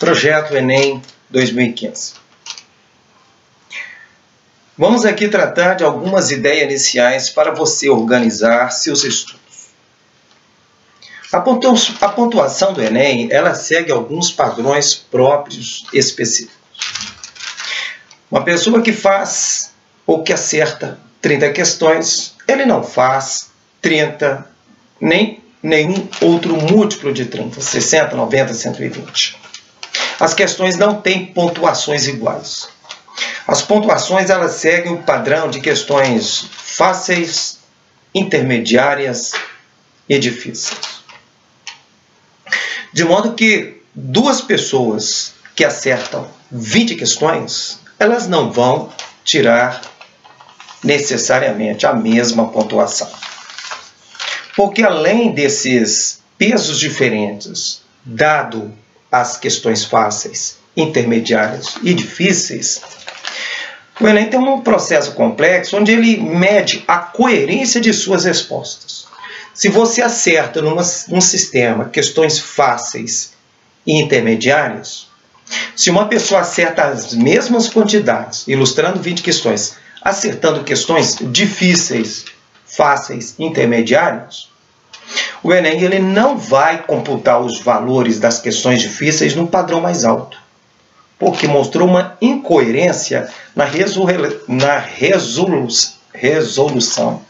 Projeto Enem 2015. Vamos aqui tratar de algumas ideias iniciais para você organizar seus estudos. A pontuação do Enem, ela segue alguns padrões próprios específicos. Uma pessoa que faz ou que acerta 30 questões, ele não faz 30, nem nenhum outro múltiplo de 30, 60, 90, 120. As questões não têm pontuações iguais. As pontuações elas seguem o padrão de questões fáceis, intermediárias e difíceis. De modo que duas pessoas que acertam 20 questões, elas não vão tirar necessariamente a mesma pontuação. Porque além desses pesos diferentes, dado as questões fáceis, intermediárias e difíceis, o Enem tem um processo complexo onde ele mede a coerência de suas respostas. Se você acerta num sistema questões fáceis e intermediárias, se uma pessoa acerta as mesmas quantidades, ilustrando 20 questões, acertando questões difíceis, fáceis e intermediárias, o Enem ele não vai computar os valores das questões difíceis num padrão mais alto, porque mostrou uma incoerência na resolução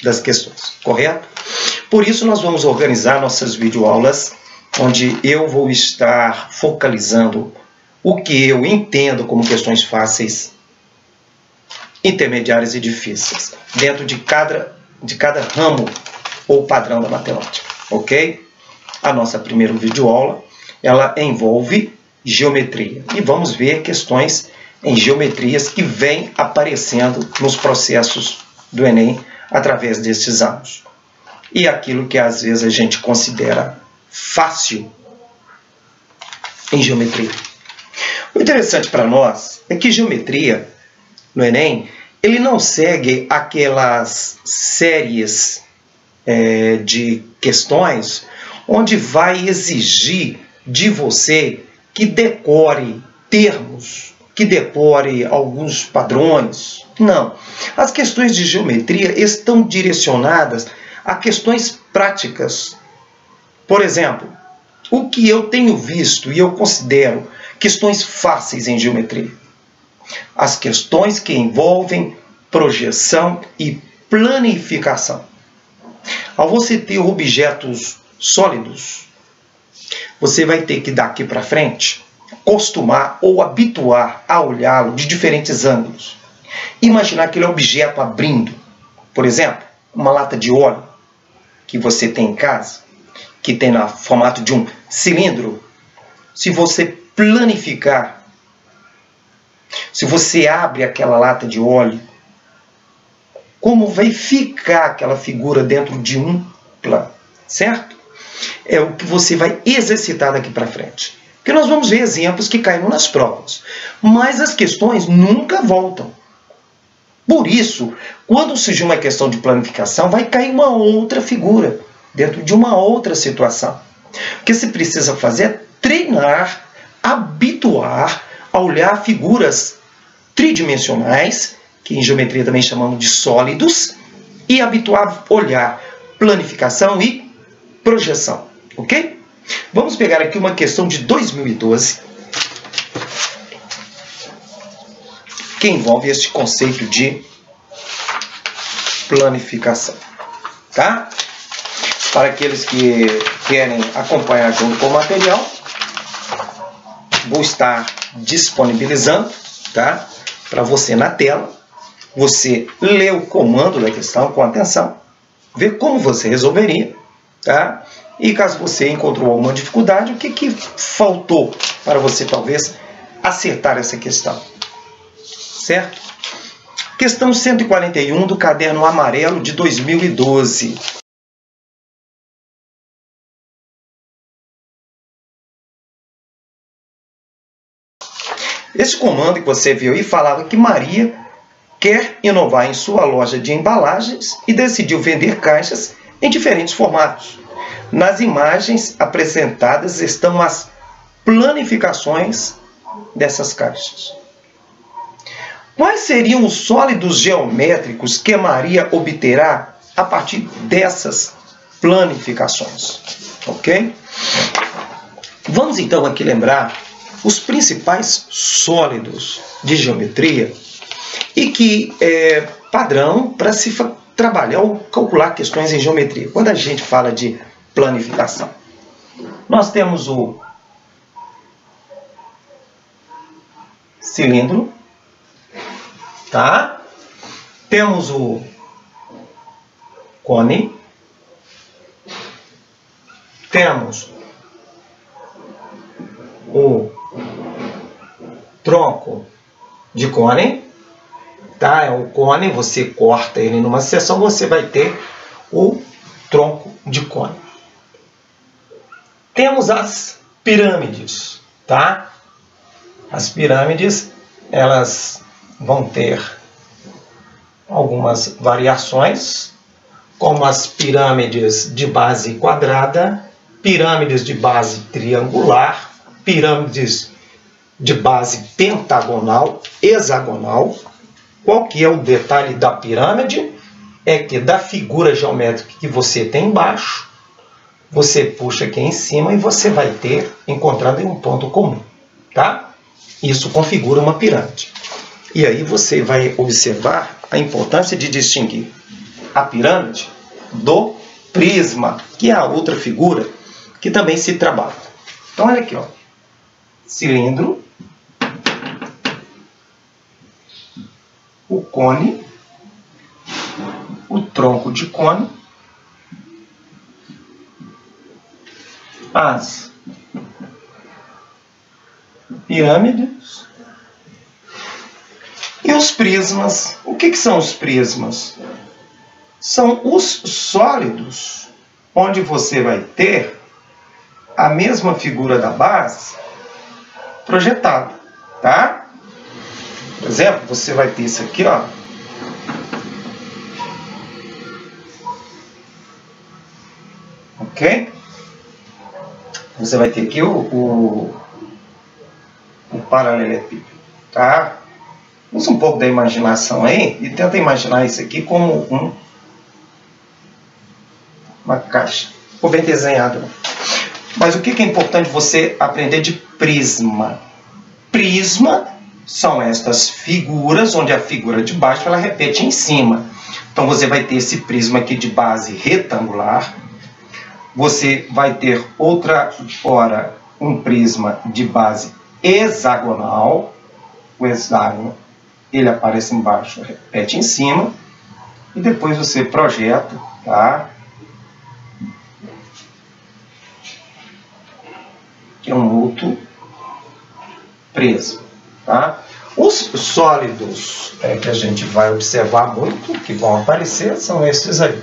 das questões, correto? Por isso nós vamos organizar nossas videoaulas, onde eu vou estar focalizando o que eu entendo como questões fáceis, intermediárias e difíceis, dentro de cada ramo ou padrão da matemática, ok? A nossa primeira videoaula, ela envolve geometria. E vamos ver questões em geometrias que vêm aparecendo nos processos do Enem através destes anos. E aquilo que às vezes a gente considera fácil em geometria. O interessante para nós é que geometria no Enem, ele não segue aquelas séries de questões onde vai exigir de você que decore termos, que decore alguns padrões. Não. As questões de geometria estão direcionadas a questões práticas. Por exemplo, o que eu tenho visto e eu considero questões fáceis em geometria? As questões que envolvem projeção e planificação. Ao você ter objetos sólidos, você vai ter que daqui para frente acostumar ou habituar a olhá-lo de diferentes ângulos. Imaginar aquele objeto abrindo, por exemplo, uma lata de óleo que você tem em casa, que tem no formato de um cilindro. Se você planificar, se você abre aquela lata de óleo, como vai ficar aquela figura dentro de um plano, certo? É o que você vai exercitar daqui para frente. Porque nós vamos ver exemplos que caíram nas provas, mas as questões nunca voltam. Por isso, quando surgir uma questão de planificação, vai cair uma outra figura dentro de uma outra situação. O que se precisa fazer é treinar, habituar a olhar figuras tridimensionais, que em geometria também chamamos de sólidos, e habituar a olhar planificação e projeção, ok? Vamos pegar aqui uma questão de 2012, que envolve este conceito de planificação, tá? Para aqueles que querem acompanhar junto com o material, vou estar disponibilizando, tá? Para você na tela, você lê o comando da questão com atenção, ver como você resolveria, tá? E caso você encontrou alguma dificuldade, o que faltou para você talvez acertar essa questão, certo? Questão 141 do caderno amarelo de 2012. Esse comando que você viu aí falava que Maria quer inovar em sua loja de embalagens e decidiu vender caixas em diferentes formatos. Nas imagens apresentadas estão as planificações dessas caixas. Quais seriam os sólidos geométricos que Maria obterá a partir dessas planificações? Ok? Vamos então aqui lembrar os principais sólidos de geometria e que é padrão para se trabalhar ou calcular questões em geometria. Quando a gente fala de planificação, nós temos o cilindro, tá? Temos o cone, temos o tronco de cone, tá? É o cone, você corta ele numa seção, você vai ter o tronco de cone. Temos as pirâmides, tá? As pirâmides, elas vão ter algumas variações, como as pirâmides de base quadrada, pirâmides de base triangular, pirâmides de base pentagonal, hexagonal. Qual que é o detalhe da pirâmide? É que da figura geométrica que você tem embaixo, você puxa aqui em cima e você vai ter encontrado em um ponto comum, tá? Isso configura uma pirâmide. E aí você vai observar a importância de distinguir a pirâmide do prisma, que é a outra figura que também se trabalha. Então olha aqui, ó. Cilindro, o cone, o tronco de cone, as pirâmides e os prismas. O que são os prismas? São os sólidos onde você vai ter a mesma figura da base projetada, tá? Por exemplo, você vai ter isso aqui, ó. Ok? Você vai ter aqui o paralelepípedo, tá? Usa um pouco da imaginação aí e tenta imaginar isso aqui como uma caixa. Ficou bem desenhado, né? Mas o que é importante você aprender de prisma? Prisma são estas figuras, onde a figura de baixo ela repete em cima. Então você vai ter esse prisma aqui de base retangular. Você vai ter outra hora um prisma de base hexagonal. O hexágono ele aparece embaixo, repete em cima. E depois você projeta, tá? Que é um outro prisma, tá? Os sólidos que a gente vai observar muito, que vão aparecer, são esses aí.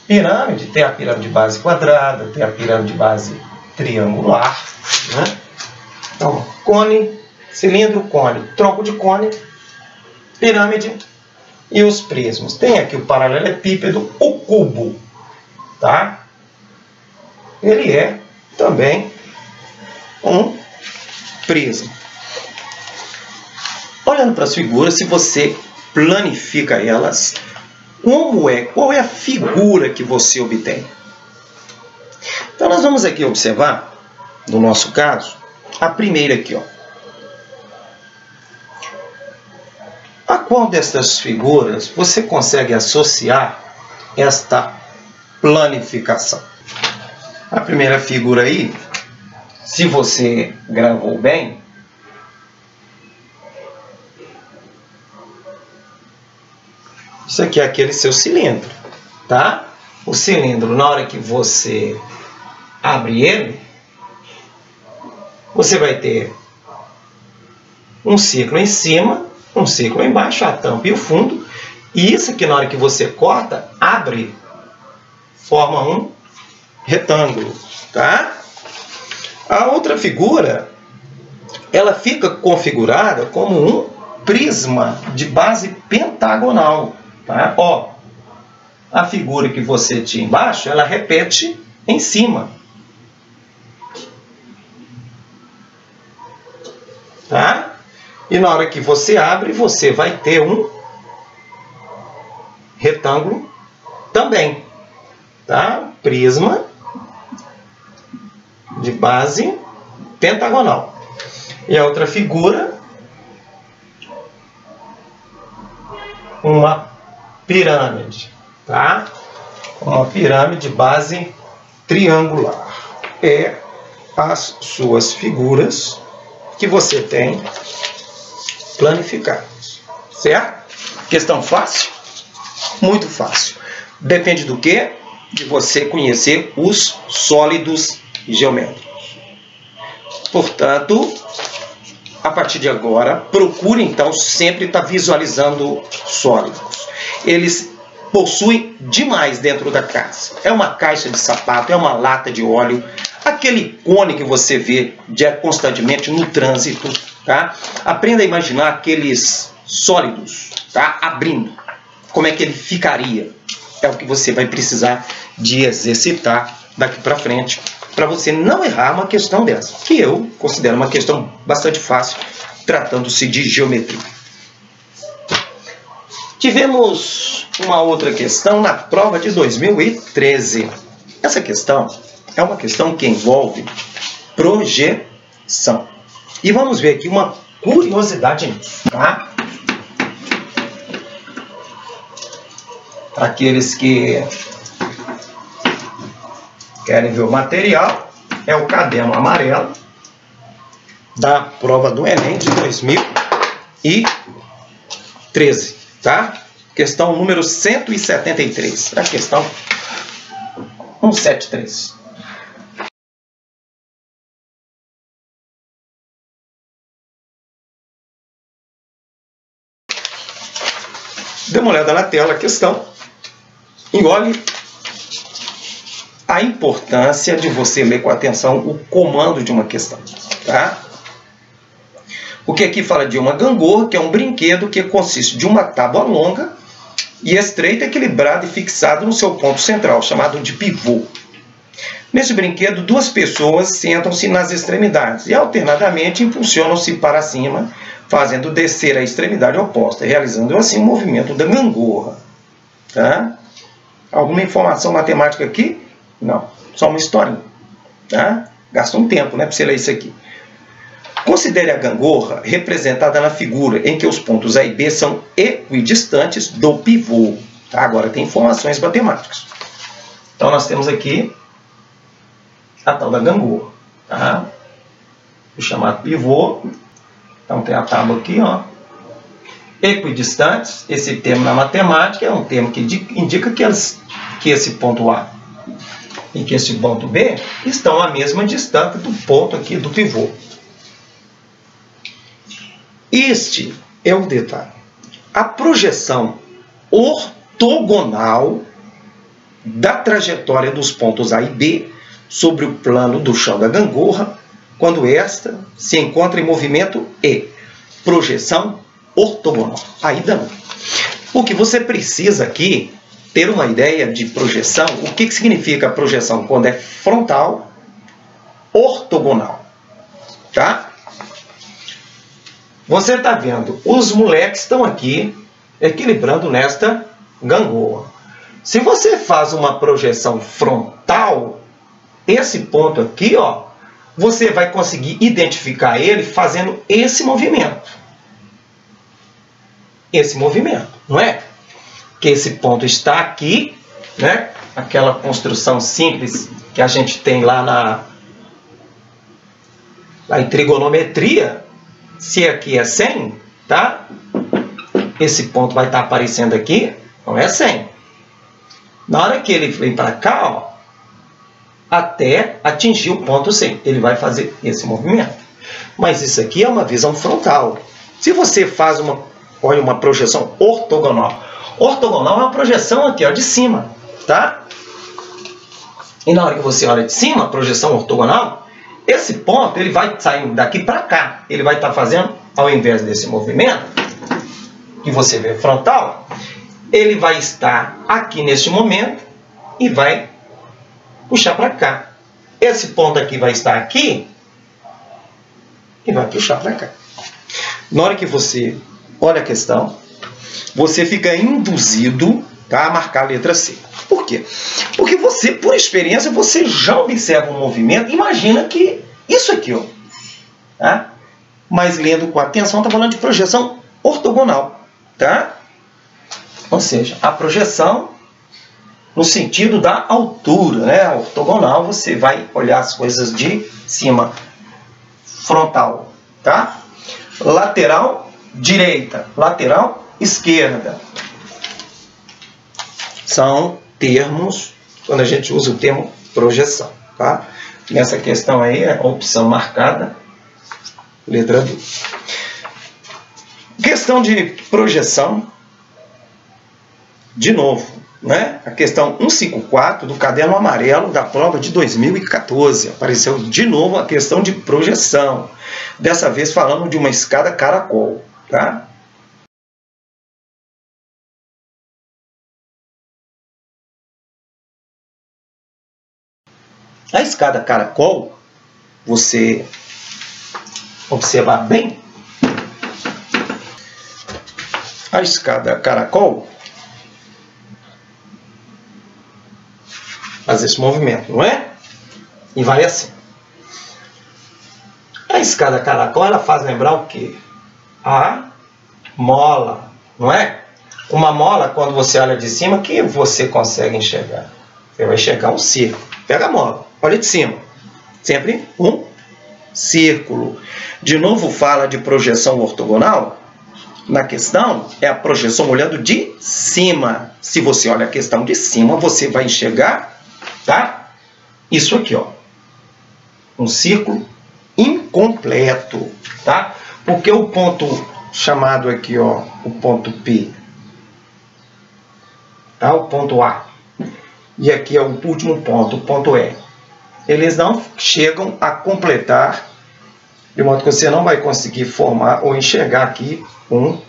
Pirâmide, tem a pirâmide de base quadrada, tem a pirâmide de base triangular, né? Então, cone, cilindro, cone, tronco de cone, pirâmide e os prismas. Tem aqui o paralelepípedo, o cubo, tá? Ele é também um prisma. Olhando para as figuras, se você planifica elas, qual é a figura que você obtém? Então nós vamos aqui observar, no nosso caso, a primeira aqui, ó. A qual dessas figuras você consegue associar esta planificação? A primeira figura aí, se você gravou bem, isso aqui é aquele seu cilindro, tá? O cilindro, na hora que você abre ele, você vai ter um ciclo em cima, um ciclo embaixo, a tampa e o fundo. E isso aqui, na hora que você corta, abre, forma um retângulo, tá? A outra figura, ela fica configurada como um prisma de base pentagonal, tá? Ó, a figura que você tinha embaixo, ela repete em cima. tá? E na hora que você abre, você vai ter um retângulo também, tá? Prisma de base pentagonal. E a outra figura, uma pirâmide, tá? Uma pirâmide de base triangular. É as suas figuras que você tem planificadas, certo? Questão fácil? Muito fácil. Depende do quê? De você conhecer os sólidos geométricos. Portanto, a partir de agora, procure então sempre estar visualizando sólidos. Eles possuem demais dentro da casa. É uma caixa de sapato, é uma lata de óleo, aquele cone que você vê constantemente no trânsito, tá? Aprenda a imaginar aqueles sólidos, tá? Abrindo. Como é que ele ficaria? É o que você vai precisar de exercitar daqui para frente, para você não errar uma questão dessa, que eu considero uma questão bastante fácil, tratando-se de geometria. Tivemos uma outra questão na prova de 2013. Essa questão é uma questão que envolve projeção. E vamos ver aqui uma curiosidade nisso, tá? Para aqueles que querem ver o material, é o caderno amarelo da prova do Enem de 2013, tá? Questão número 173, a questão 173. Dê uma olhada na tela, a questão. E olhe a importância de você ler com atenção o comando de uma questão, tá? Porque aqui fala de uma gangorra, que é um brinquedo que consiste de uma tábua longa e estreita, equilibrada e fixada no seu ponto central, chamado de pivô. Nesse brinquedo, duas pessoas sentam-se nas extremidades e alternadamente impulsionam-se para cima, fazendo descer a extremidade oposta, realizando assim o movimento da gangorra, tá? Alguma informação matemática aqui? Não, só uma historinha, tá? Gasta um tempo, né, para você ler isso aqui. Considere a gangorra representada na figura em que os pontos A e B são equidistantes do pivô, tá? Agora tem informações matemáticas. Então nós temos aqui a tal da gangorra, tá? O chamado pivô. Então tem a tábua aqui, ó. Equidistantes, esse termo na matemática é um termo que indica que esse ponto A e que esse ponto B estão à mesma distância do ponto aqui do pivô. Este é o detalhe. A projeção ortogonal da trajetória dos pontos A e B sobre o plano do chão da gangorra, quando esta se encontra em movimento, é projeção ortogonal. Aí dá. Porque você precisa aqui ter uma ideia de projeção. O que significa a projeção? Quando é frontal, ortogonal. Tá? Você está vendo, os moleques estão aqui equilibrando nesta gangorra. Se você faz uma projeção frontal, esse ponto aqui, ó, você vai conseguir identificar ele fazendo esse movimento. Esse movimento, não é? Que esse ponto está aqui, né? Aquela construção simples que a gente tem lá em trigonometria. Se aqui é 100, tá? Esse ponto vai estar aparecendo aqui, não é 100. Na hora que ele vem para cá, ó, até atingir o ponto 100, ele vai fazer esse movimento. Mas isso aqui é uma visão frontal. Se você faz olha, uma projeção ortogonal. Ortogonal é uma projeção aqui, ó, de cima, tá? E na hora que você olha de cima, a projeção ortogonal, esse ponto ele vai sair daqui para cá. Ele vai estar fazendo, ao invés desse movimento, que você vê frontal, ele vai estar aqui neste momento e vai puxar para cá. Esse ponto aqui vai estar aqui e vai puxar para cá. Na hora que você olha a questão, você fica induzido, tá, a marcar a letra C. Por quê? Porque você, por experiência, você já observa um movimento, imagina que isso aqui, ó, tá? Mas lendo com atenção, está falando de projeção ortogonal, tá? Ou seja, a projeção no sentido da altura, né? Ortogonal, você vai olhar as coisas de cima. Frontal, tá? Lateral direita, lateral esquerda. São termos, quando a gente usa o termo projeção, tá? Nessa questão aí, a opção marcada, letra D. Questão de projeção, de novo, né? A questão 154 do caderno amarelo da prova de 2014. Apareceu de novo a questão de projeção. Dessa vez falando de uma escada caracol, tá? A escada caracol, você observar bem, a escada caracol faz esse movimento, não é? E vai assim. A escada caracol, ela faz lembrar o quê? A mola, não é? Uma mola, quando você olha de cima, o que você consegue enxergar? Você vai enxergar um círculo. Pega a mola, olha de cima. Sempre um círculo. De novo fala de projeção ortogonal. Na questão, é a projeção olhando de cima. Se você olha a questão de cima, você vai enxergar, tá? Isso aqui, ó. Um círculo incompleto, tá? Porque o ponto chamado aqui, ó, o ponto P, tá? O ponto A. E aqui é o último ponto, o ponto E. Eles não chegam a completar, de modo que você não vai conseguir formar ou enxergar aqui um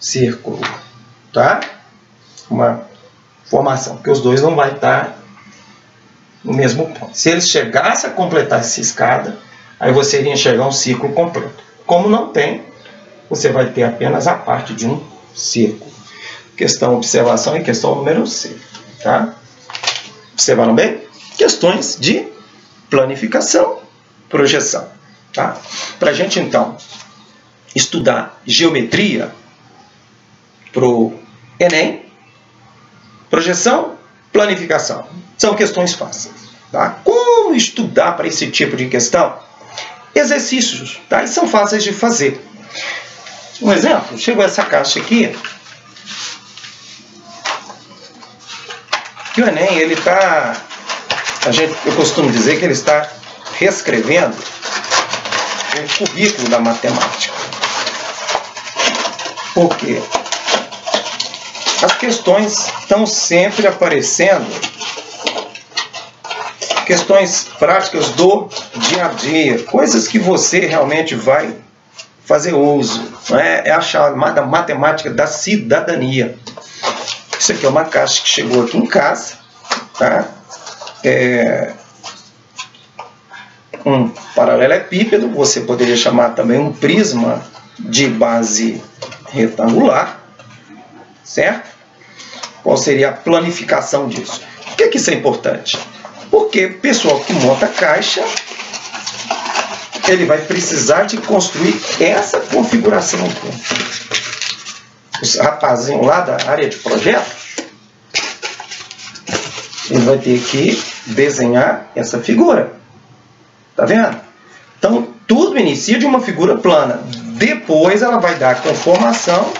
círculo, tá? Uma formação, porque os dois não vai estar no mesmo ponto. Se eles chegassem a completar essa escada, aí você iria enxergar um círculo completo. Como não tem, você vai ter apenas a parte de um círculo. Questão observação e questão número C, tá? Observaram bem? Questões de planificação, projeção, tá? Para a gente, então, estudar geometria para o Enem, projeção, planificação. São questões fáceis, tá? Como estudar para esse tipo de questão? Exercícios, tá? E são fáceis de fazer. Um exemplo, chegou essa caixa aqui, que o Enem, ele está, eu costumo dizer que ele está reescrevendo o currículo da matemática. Por quê? As questões estão sempre aparecendo, questões práticas do dia a dia, coisas que você realmente vai fazer uso, né? É a chamada matemática da cidadania. Isso aqui é uma caixa que chegou aqui em casa, tá? Um paralelepípedo, você poderia chamar também um prisma de base retangular, certo? Qual seria a planificação disso? Por que isso é importante? Porque o pessoal que monta a caixa, ele vai precisar de construir essa configuração aqui. Os rapazinhos lá da área de projetos, ele vai ter que desenhar essa figura. Tá vendo? Então, tudo inicia de uma figura plana. Depois ela vai dar conformação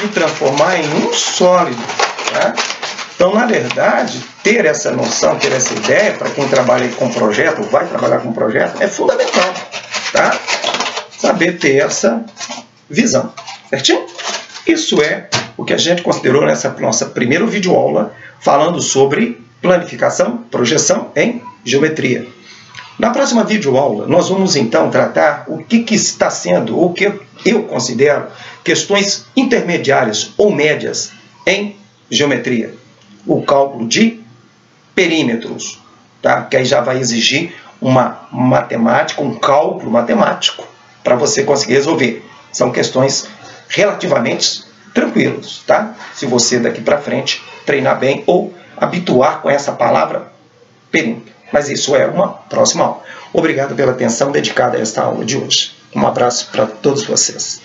e transformar em um sólido. Tá? Então, na verdade, ter essa noção, ter essa ideia, para quem trabalha com projeto, vai trabalhar com projeto, é fundamental. Tá? Saber ter essa visão. Certinho? Isso é o que a gente considerou nessa nossa primeira videoaula, falando sobre planificação, projeção em geometria. Na próxima videoaula, nós vamos então tratar o que está sendo, ou o que eu considero, questões intermediárias ou médias em geometria. O cálculo de perímetros, tá? Que aí já vai exigir uma matemática, um cálculo matemático, para você conseguir resolver. São questões relativamente tranquilas, tá? Se você daqui para frente treinar bem ou habituar com essa palavra perímetro. Mas isso é uma próxima aula. Obrigado pela atenção dedicada a esta aula de hoje. Um abraço para todos vocês.